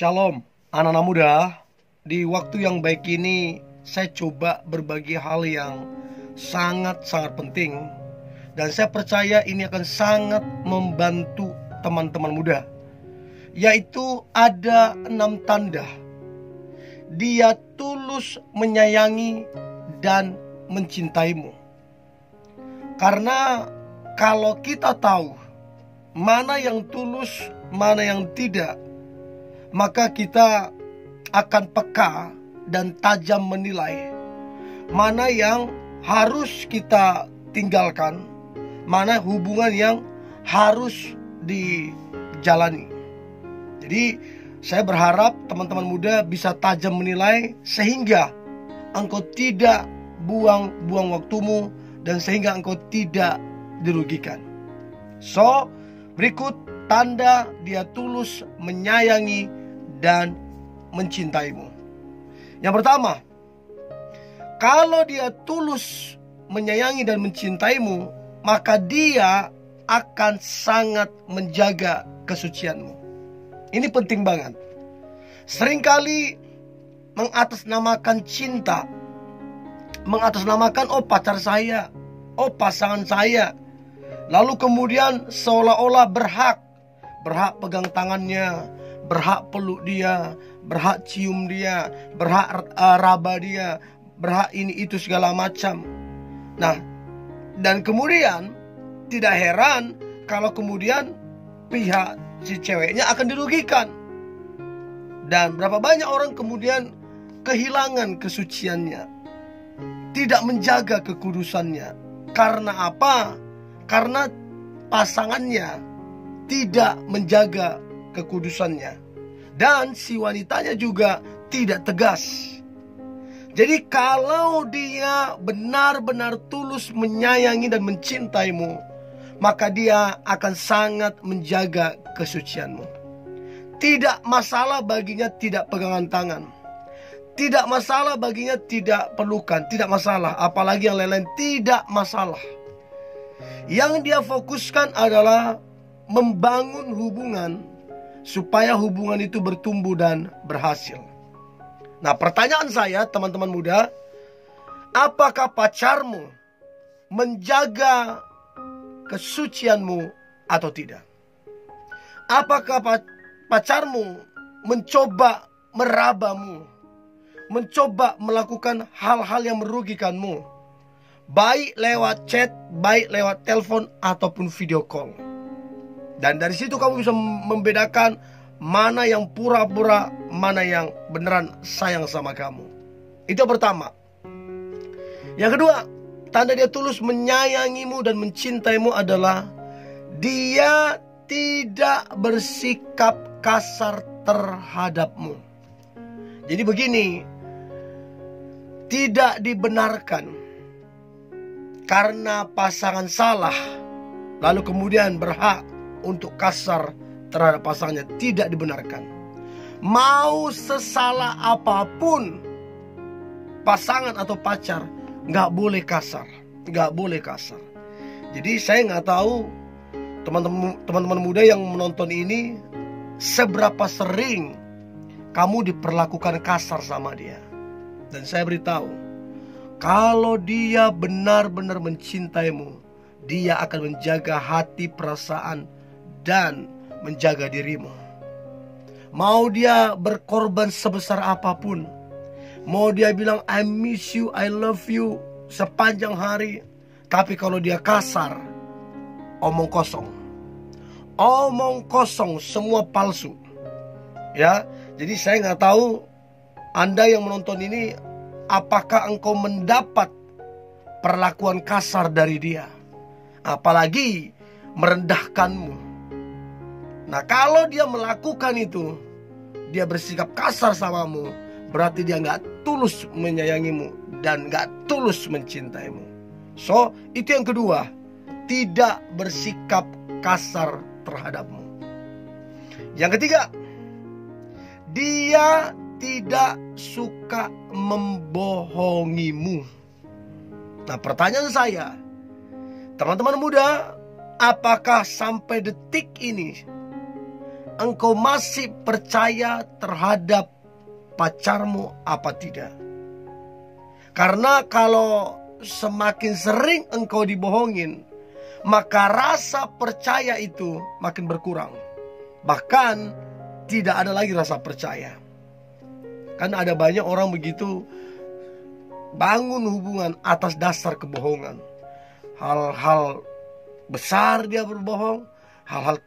Shalom, anak-anak muda. Di waktu yang baik ini, saya coba berbagi hal yang sangat-sangat penting. Dan saya percaya ini akan sangat membantu teman-teman muda. Yaitu ada 6 tanda Dia tulus menyayangi dan mencintaimu. Karena kalau kita tahu mana yang tulus, mana yang tidak, maka kita akan peka dan tajam menilai mana yang harus kita tinggalkan, mana hubungan yang harus dijalani. Jadi saya berharap teman-teman muda bisa tajam menilai sehingga engkau tidak buang-buang waktumu dan sehingga engkau tidak dirugikan. So, berikut tanda dia tulus menyayangi dan mencintaimu. Yang pertama, kalau dia tulus menyayangi dan mencintaimu, maka dia akan sangat menjaga kesucianmu. Ini penting banget. Seringkali mengatasnamakan cinta, mengatasnamakan pacar saya, pasangan saya, lalu kemudian seolah-olah berhak pegang tangannya, berhak peluk dia, berhak cium dia, berhak raba dia, berhak ini itu segala macam. Nah, dan kemudian tidak heran kalau kemudian pihak si ceweknya akan dirugikan. Dan berapa banyak orang kemudian kehilangan kesuciannya, tidak menjaga kekudusannya. Karena apa? Karena pasangannya tidak menjaga kekudusannya. Dan si wanitanya juga tidak tegas. Jadi kalau dia benar-benar tulus menyayangi dan mencintaimu, maka dia akan sangat menjaga kesucianmu. Tidak masalah baginya tidak pegangan tangan. Tidak masalah baginya tidak pelukan. Tidak masalah. Apalagi yang lain-lain tidak masalah. Yang dia fokuskan adalah membangun hubungan supaya hubungan itu bertumbuh dan berhasil. Nah, pertanyaan saya teman-teman muda, apakah pacarmu menjaga kesucianmu atau tidak? Apakah pacarmu mencoba merabamu, mencoba melakukan hal-hal yang merugikanmu, baik lewat chat, baik lewat telepon ataupun video call? Dan dari situ kamu bisa membedakan mana yang pura-pura, mana yang beneran sayang sama kamu. Itu yang pertama. Yang kedua, tanda dia tulus menyayangimu dan mencintaimu adalah dia tidak bersikap kasar terhadapmu. Jadi begini, tidak dibenarkan karena pasangan salah lalu kemudian berhak untuk kasar terhadap pasangannya. Tidak dibenarkan. Mau sesalah apapun pasangan atau pacar, nggak boleh kasar, nggak boleh kasar. Jadi saya nggak tahu teman-teman muda yang menonton ini seberapa sering kamu diperlakukan kasar sama dia. Dan saya beritahu, kalau dia benar-benar mencintaimu, dia akan menjaga hati, perasaan, dan menjaga dirimu. Mau dia berkorban sebesar apapun, mau dia bilang I miss you, I love you sepanjang hari, tapi kalau dia kasar, omong kosong. Omong kosong, semua palsu. Ya, jadi saya nggak tahu Anda yang menonton ini, apakah engkau mendapat perlakuan kasar dari dia, apalagi merendahkanmu. Nah, kalau dia melakukan itu, dia bersikap kasar samamu, berarti dia nggak tulus menyayangimu dan nggak tulus mencintaimu. So, itu yang kedua, tidak bersikap kasar terhadapmu. Yang ketiga, dia tidak suka membohongimu. Nah, pertanyaan saya, teman-teman muda, apakah sampai detik ini engkau masih percaya terhadap pacarmu apa tidak. Karena kalau semakin sering engkau dibohongin, maka rasa percaya itu makin berkurang. Bahkan tidak ada lagi rasa percaya. Kan ada banyak orang begitu, bangun hubungan atas dasar kebohongan. Hal-hal besar dia berbohong, hal-hal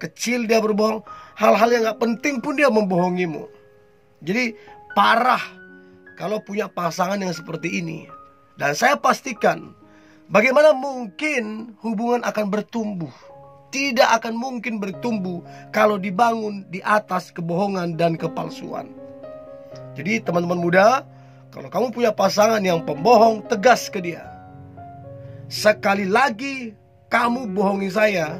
kecil dia berbohong, hal-hal yang gak penting pun dia membohongimu. Jadi parah kalau punya pasangan yang seperti ini. Dan saya pastikan, bagaimana mungkin hubungan akan bertumbuh? Tidak akan mungkin bertumbuh kalau dibangun di atas kebohongan dan kepalsuan. Jadi teman-teman muda, kalau kamu punya pasangan yang pembohong, tegas ke dia. Sekali lagi kamu bohongi saya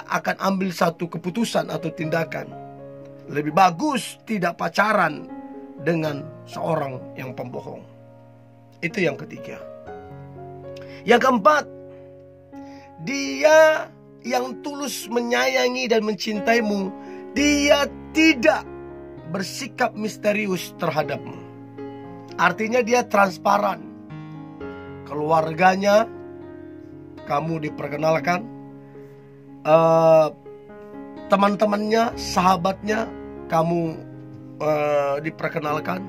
akan ambil satu keputusan atau tindakan. Lebih bagus tidak pacaran dengan seorang yang pembohong. Itu yang ketiga. Yang keempat, dia yang tulus menyayangi dan mencintaimu, dia tidak bersikap misterius terhadapmu. Artinya dia transparan. Keluarganya kamu diperkenalkan, teman-temannya, sahabatnya kamu diperkenalkan,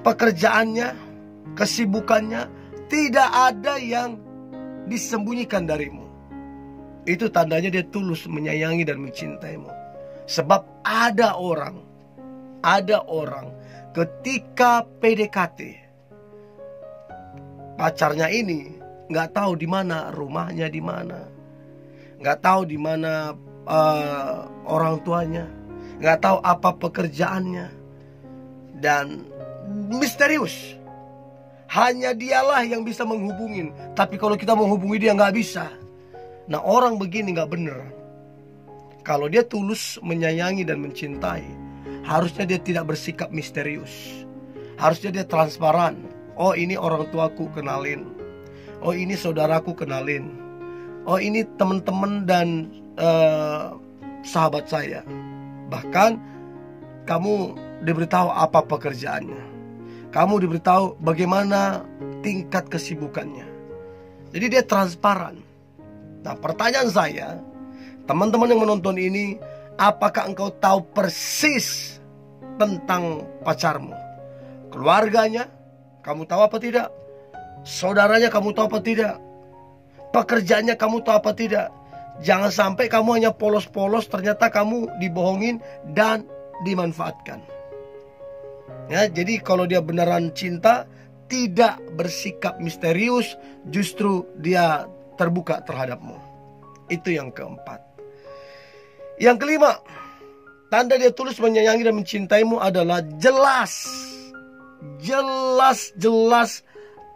pekerjaannya, kesibukannya, tidak ada yang disembunyikan darimu. Itu tandanya dia tulus menyayangi dan mencintaimu. Sebab ada orang ketika PDKT, pacarnya ini nggak tahu di mana rumahnya, di mana, nggak tahu di mana orang tuanya, nggak tahu apa pekerjaannya, dan misterius. Hanya dialah yang bisa menghubungin, tapi kalau kita menghubungi dia nggak bisa. Nah, orang begini nggak bener. Kalau dia tulus menyayangi dan mencintai, harusnya dia tidak bersikap misterius. Harusnya dia transparan. Oh, ini orang tuaku, kenalin. Oh, ini saudaraku, kenalin. Oh, ini teman-teman dan sahabat saya. Bahkan kamu diberitahu apa pekerjaannya. Kamu diberitahu bagaimana tingkat kesibukannya. Jadi dia transparan. Nah, pertanyaan saya, teman-teman yang menonton ini, apakah engkau tahu persis tentang pacarmu? Keluarganya, kamu tahu apa tidak? Saudaranya, kamu tahu apa tidak? Pekerjaannya, kamu tahu apa tidak? Jangan sampai kamu hanya polos-polos, ternyata kamu dibohongin dan dimanfaatkan. Ya, jadi kalau dia beneran cinta, tidak bersikap misterius, justru dia terbuka terhadapmu. Itu yang keempat. Yang kelima, tanda dia tulus menyayangi dan mencintaimu adalah jelas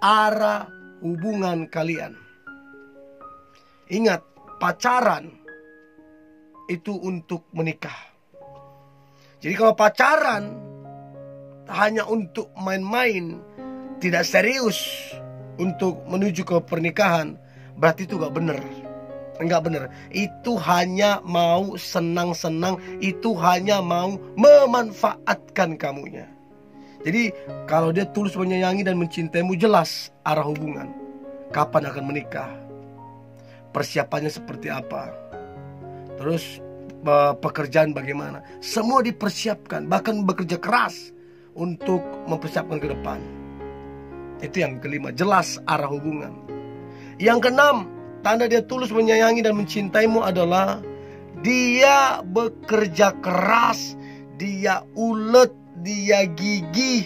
arah hubungan kalian. Ingat, pacaran itu untuk menikah. Jadi kalau pacaran hanya untuk main-main, tidak serius untuk menuju ke pernikahan, berarti itu gak benar. Enggak benar. Itu hanya mau senang-senang, itu hanya mau memanfaatkan kamunya. Jadi kalau dia tulus menyayangi dan mencintaimu, jelas arah hubungan. Kapan akan menikah, persiapannya seperti apa, terus pekerjaan bagaimana, semua dipersiapkan. Bahkan bekerja keras untuk mempersiapkan ke depan. Itu yang kelima, jelas arah hubungan. Yang keenam, tanda dia tulus menyayangi dan mencintaimu adalah dia bekerja keras, dia ulet, dia gigih,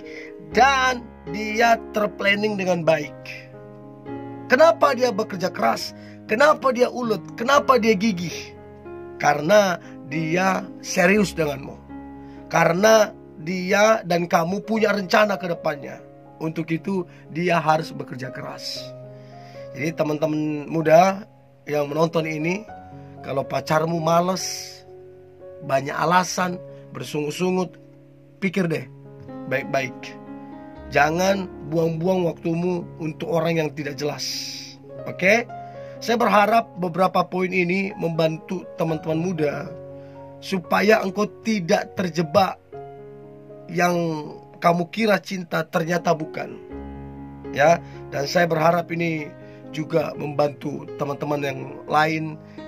dan dia terplanning dengan baik. Kenapa dia bekerja keras? Kenapa dia ulet? Kenapa dia gigih? Karena dia serius denganmu. Karena dia dan kamu punya rencana ke depannya. Untuk itu dia harus bekerja keras. Jadi teman-teman muda yang menonton ini, kalau pacarmu malas, banyak alasan, bersungut-sungut, pikir deh baik-baik. Jangan buang-buang waktumu untuk orang yang tidak jelas. Oke? Saya berharap beberapa poin ini membantu teman-teman muda supaya engkau tidak terjebak yang kamu kira cinta ternyata bukan. Ya, dan saya berharap ini juga membantu teman-teman yang lain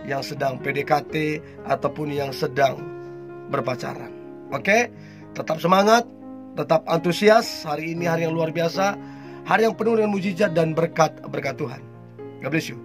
yang sedang PDKT ataupun yang sedang berpacaran. Oke, tetap semangat, tetap antusias. Hari ini hari yang luar biasa, hari yang penuh dengan mujizat dan berkat Tuhan. God bless you.